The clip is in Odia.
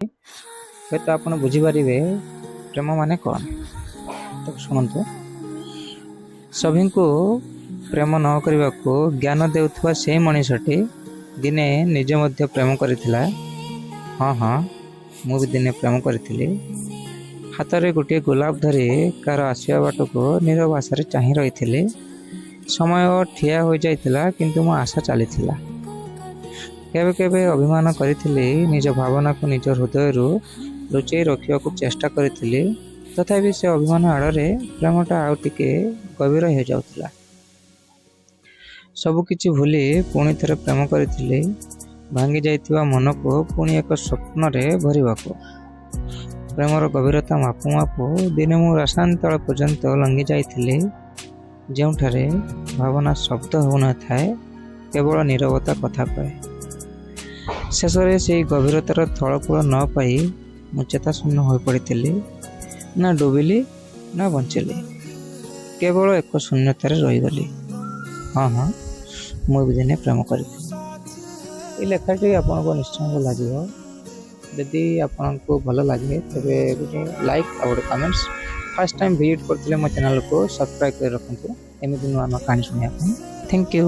ହୁଏତ ଆପଣ ବୁଝିପାରିବେ ପ୍ରେମ ମାନେ କ'ଣ। ତ ଶୁଣନ୍ତୁ, ସଭିଙ୍କୁ ପ୍ରେମ ନ କରିବାକୁ ଜ୍ଞାନ ଦେଉଥିବା ସେହି ମଣିଷଟି ଦିନେ ନିଜେ ମଧ୍ୟ ପ୍ରେମ କରିଥିଲା। ହଁ, ମୁଁ ବି ଦିନେ ପ୍ରେମ କରିଥିଲି। ହାତରେ ଗୋଟିଏ ଗୋଲାପ ଧରି କାହାର ଆସିବା ବାଟକୁ ନୀରବ ଆଶାରେ ଚାହିଁ ରହିଥିଲି। ସମୟ ଠିଆ ହୋଇଯାଇଥିଲା, କିନ୍ତୁ ମୋ ଆଶା ଚାଲିଥିଲା। କେବେ କେବେ ଅଭିମାନ କରିଥିଲି, ନିଜ ଭାବନାକୁ ନିଜ ହୃଦୟରୁ ଲୁଚେଇ ରଖିବାକୁ ଚେଷ୍ଟା କରିଥିଲି। ତଥାପି ସେ ଅଭିମାନ ଆଡ଼ରେ ପ୍ରେମଟା ଆଉ ଟିକେ ଗଭୀର ହୋଇଯାଉଥିଲା। ସବୁକିଛି ଭୁଲି ପୁଣି ଥରେ ପ୍ରେମ କରିଥିଲି, ଭାଙ୍ଗି ଯାଇଥିବା ମନକୁ ପୁଣି ଏକ ସ୍ୱପ୍ନରେ ଭରିବାକୁ। ପ୍ରେମର ଗଭୀରତା ମାପୁ ମାପୁ ଦିନେ ମୁଁ ରସାନ୍ତଳ ପର୍ଯ୍ୟନ୍ତ ଲଙ୍ଗି ଯାଇଥିଲି, ଯେଉଁଠାରେ ଭାବନା ଶବ୍ଦ ହେଉନଥାଏ, କେବଳ ନୀରବତା କଥା କହେ। ଶେଷରେ ସେହି ଗଭୀରତାର ଥଳକୂଳ ନ ପାଇ ମୁଁ ଚେତାଶୂନ୍ୟ ହୋଇପଡ଼ିଥିଲି। ନା ଡୁବିଲି ନା ବଞ୍ଚିଲି, କେବଳ ଏକ ଶୂନ୍ୟତାରେ ରହିଗଲି। ହଁ, ମୁଁ ବି ଦିନେ ପ୍ରେମ କରିଥିଲି। ଏ ଲେଖାଟି ଆପଣଙ୍କୁ ନିଶ୍ଚୟ ଭଲ ଲାଗିବ। ଯଦି ଆପଣଙ୍କୁ ଭଲ ଲାଗେ ତେବେ ଗୋଟେ ଲାଇକ୍ ଆଉ ଗୋଟେ କମେଣ୍ଟସ୍। ଫାର୍ଷ୍ଟ ଟାଇମ୍ ଭିଜିଟ୍ କରିଥିଲେ ମୋ ଚ୍ୟାନେଲକୁ ସବସ୍କ୍ରାଇବ୍ କରି ରଖନ୍ତୁ, ଏମିତି ନୂଆ ନୂଆ କାହାଣୀ ଶୁଣିବା ପାଇଁ। Thank you.